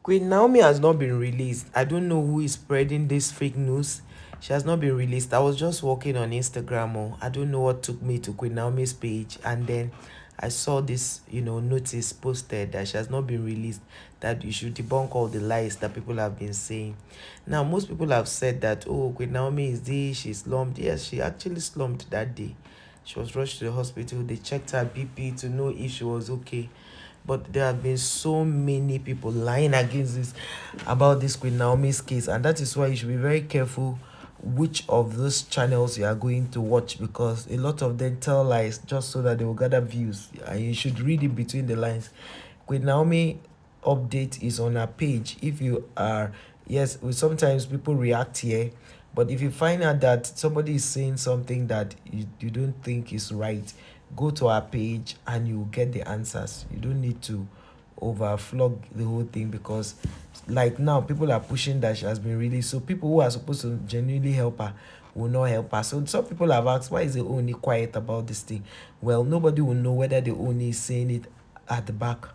Queen Naomi has not been released. I don't know who is spreading this fake news. She has not been released. I was just walking on Instagram. Oh, I don't know what took me to Queen Naomi's page, and then I saw this, notice posted that she has not been released. That you should debunk all the lies that people have been saying. Now, most people have said that, oh, Queen Naomi is this, she slumped. Yes, she actually slumped that day. She was rushed to the hospital. They checked her BP to know if she was okay. But there have been so many people lying against this about this Queen Naomi's case, and that is why you should be very careful which of those channels you are going to watch, because a lot of them tell lies just so that they will gather views, and you should read in between the lines. Queen Naomi update is on her page. If you are, yes, sometimes people react here, but if you find out that somebody is saying something that you don't think is right, go to our page and you get the answers. You don't need to overflog the whole thing, because like now people are pushing that she has been released, so people who are supposed to genuinely help her will not help her. So some people have asked, why is the Oni quiet about this thing? Well, nobody will know whether the Oni is saying it at the back.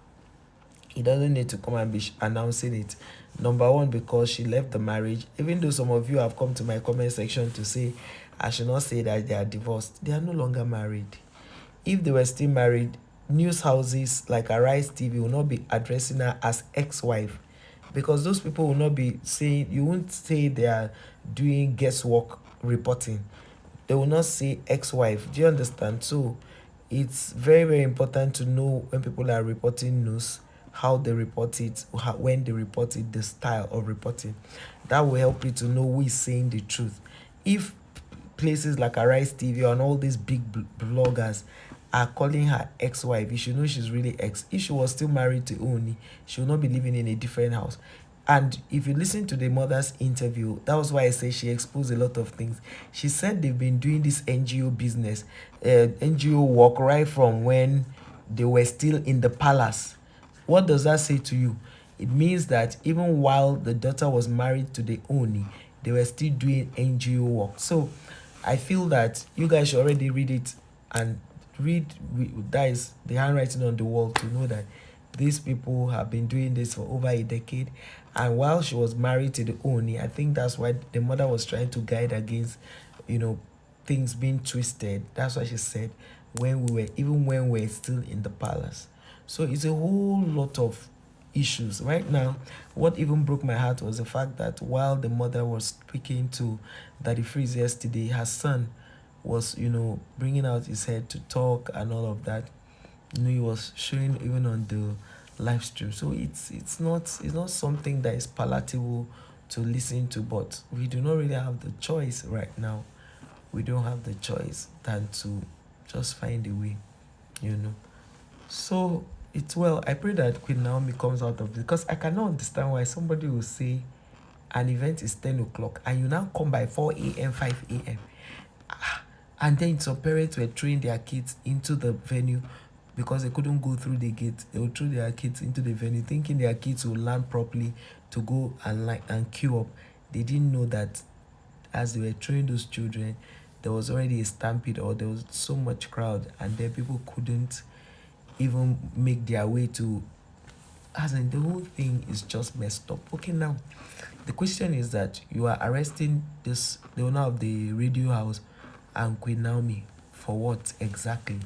He doesn't need to come and be announcing it. Number one, because she left the marriage. Even though some of you have come to my comment section to say I should not say that they are divorced, they are no longer married. If they were still married, news houses like Arise TV will not be addressing her as ex-wife, because those people will not be saying, you won't say they are doing guesswork reporting. They will not say ex-wife. Do you understand? So it's very, very important to know when people are reporting news, how they report it, when they report it, the style of reporting. That will help you to know who is saying the truth. If places like Arise TV and all these big bloggers are calling her ex-wife, you should know she's really ex. If she was still married to Oni, she would not be living in a different house. And if you listen to the mother's interview, that was why I say she exposed a lot of things. She said they've been doing this NGO business, NGO work right from when they were still in the palace. What does that say to you? It means that even while the daughter was married to the Oni, they were still doing NGO work. So I feel that you guys should already read it, and read that is the handwriting on the wall, to know that these people have been doing this for over a decade. And while she was married to the Oni, I think that's why the mother was trying to guide against, things being twisted. That's why she said when when we were still in the palace. So it's a whole lot of issues right now. What even broke my heart was the fact that while the mother was speaking to Daddy Freeze yesterday, her son was, bringing out his head to talk and all of that. He was showing even on the live stream. So it's not something that is palatable to listen to, but we do not really have the choice right now. We don't have the choice than to just find a way, you know. So it's well. I pray that Queen Naomi comes out of this, because I cannot understand why somebody will say an event is 10 o'clock and you now come by 4 a.m., 5 a.m. And then some parents were throwing their kids into the venue because they couldn't go through the gate. They would throw their kids into the venue thinking their kids will learn properly to go and queue up. They didn't know that as they were throwing those children, there was already a stampede, or there was so much crowd, and then people couldn't even make their way to, as in the whole thing is just messed up. Okay, now the question is that you are arresting the owner of the radio house and Queen Naomi for what exactly?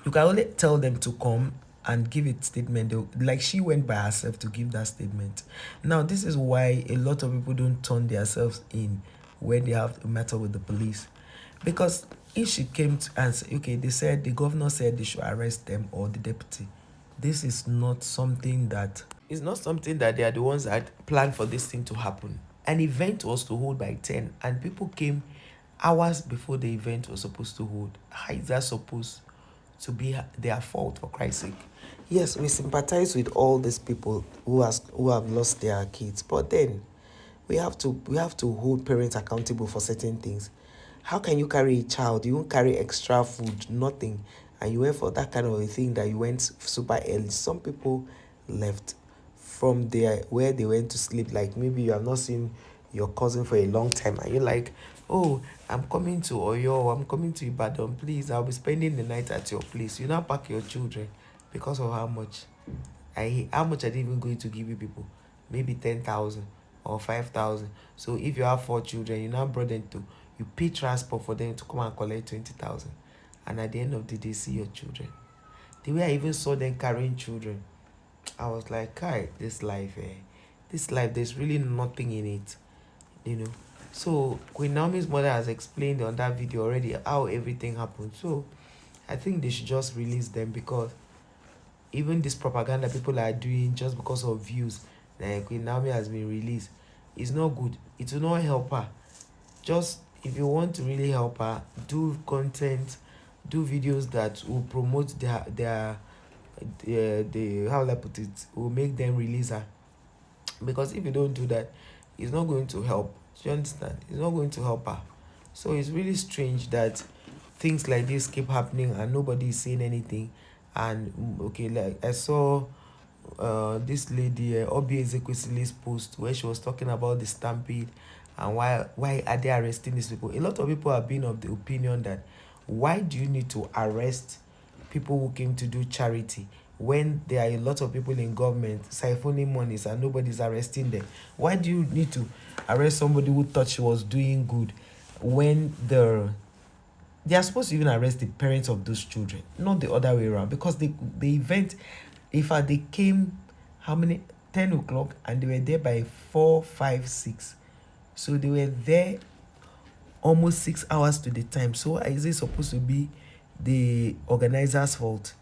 You can only tell them to come and give a statement. Like she went by herself to give that statement. Now this is why a lot of people don't turn themselves in when they have a matter with the police, because if she came to answer, okay, they said the governor said they should arrest them, or the deputy. This is not something that, it's not something that they are the ones that planned for this thing to happen. An event was to hold by 10 and people came hours before the event was supposed to hold. How is that supposed to be their fault, for Christ's sake? Yes, we sympathize with all these people who have lost their kids, but then we have to hold parents accountable for certain things. How can you carry a child? You won't carry extra food, nothing, and you went for that kind of a thing that you went super early. Some people left from there where they went to sleep. Like maybe you have not seen your cousin for a long time, and you're like, oh, I'm coming to Oyo, I'm coming to Ibadan, please, I'll be spending the night at your place. You now pack your children because of how much. How much are they even going to give you people? Maybe 10,000 or 5,000. So if you have 4 children, you now brought them to, you pay transport for them to come and collect 20,000, and at the end of the day see your children. The way I even saw them carrying children, I was like, "Kai, this life, this life, there's really nothing in it, you know." So Queen Naomi's mother has explained on that video already how everything happened. So I think they should just release them, because even this propaganda people are doing just because of views, like Queen Naomi has been released, is not good. It will not help her. Just, if you want to really help her, do content, do videos that will promote the how will I put it, will make them release her. Because if you don't do that, it's not going to help. Do you understand? It's not going to help her. So it's really strange that things like this keep happening and nobody is saying anything. And okay, like I saw this lady Obi Ezekwesili's post where she was talking about the stampede, and why are they arresting these people. A lot of people have been of the opinion that, why do you need to arrest people who came to do charity when there are a lot of people in government siphoning monies and nobody's arresting them? Why do you need to arrest somebody who thought she was doing good when they are supposed to even arrest the parents of those children, not the other way around? Because the event, in fact, they came how many, 10 o'clock, and they were there by 4, 5, 6. So they were there almost 6 hours to the time. So is it supposed to be the organizer's fault?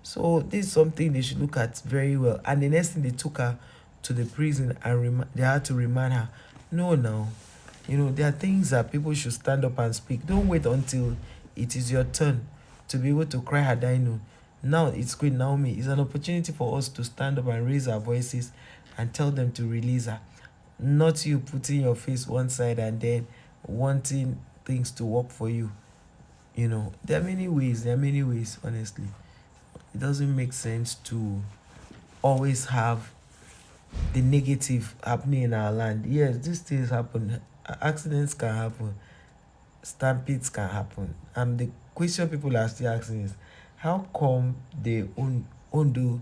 So this is something they should look at very well. And the next thing, they took her to the prison and they had to remind her, no, now, there are things that people should stand up and speak. Don't wait until it is your turn to be able to cry her dino. Now it's Queen Naomi. It's an opportunity for us to stand up and raise our voices and tell them to release her. Not you putting your face one side and then wanting things to work for you. There are many ways, honestly. It doesn't make sense to always have the negative happening in our land. Yes, these things happen. Accidents can happen. Stampedes can happen. And the question people are still asking is, how come the Ondo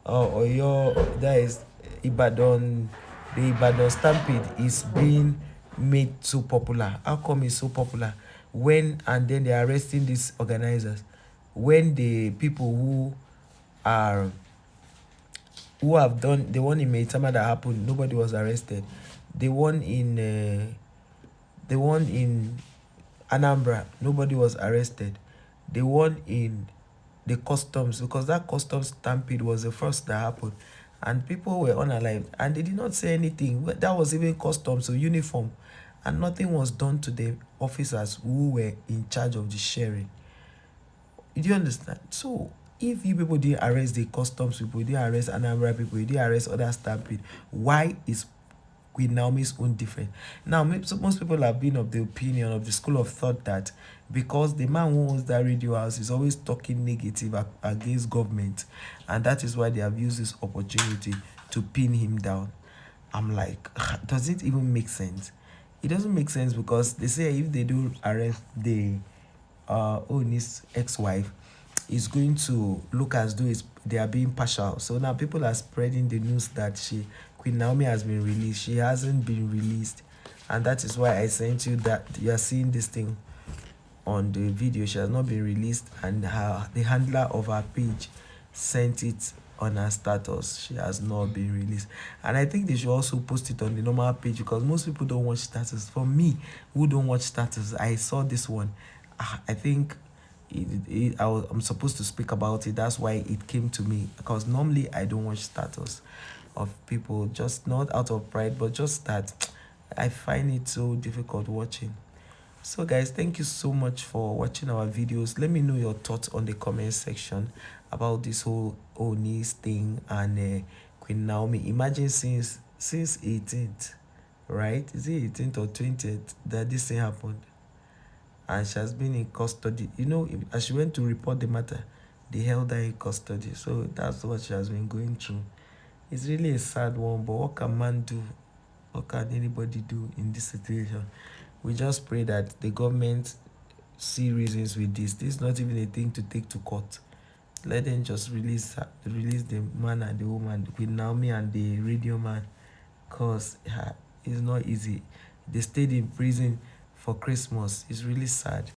or your, that is Ibadan, the Ibadan stampede is being made so popular? How come it's so popular when, and then they're arresting these organizers, when the people who have done the one in Maitama that happened, nobody was arrested. The one in Anambra, nobody was arrested. The one in the customs, because that customs stampede was the first that happened, and people were unalive, and they did not say anything. That was even customs, so uniform, and nothing was done to the officers who were in charge of the sharing. Do you understand? So if you people didn't arrest the customs people, you didn't arrest Anambra people, you didn't arrest other stampede, why is Queen Naomi's own different? Now, most people have been of the opinion, of the school of thought, that because the man who owns that radio house is always talking negative against government, and that is why they have used this opportunity to pin him down. I'm like, does it even make sense? It doesn't make sense, because they say if they do arrest the Oni's ex-wife, is going to look as though they are being partial. So now people are spreading the news that Queen Naomi has been released. She hasn't been released, and that is why I sent you that you are seeing this thing on the video. She has not been released, and the handler of her page sent it on her status. She has not been released, and I think they should also post it on the normal page, because most people don't watch status. For me, who don't watch status, I saw this one. I think I'm supposed to speak about it. That's why it came to me, because normally I don't watch status of people, just not out of pride, but just that I find it so difficult watching. So guys, thank you so much for watching our videos. Let me know your thoughts on the comment section about this whole Oni's thing and Queen Naomi. Imagine since 18th, right? Is it 18th or 20th that this thing happened? And she has been in custody. As she went to report the matter, they held her in custody. So that's what she has been going through. It's really a sad one, but what can man do? What can anybody do in this situation? We just pray that the government see reasons with this. This is not even a thing to take to court. let them just release the man and the woman, Queen Naomi and the radio man, because it's not easy. They stayed in prison for Christmas. It's really sad.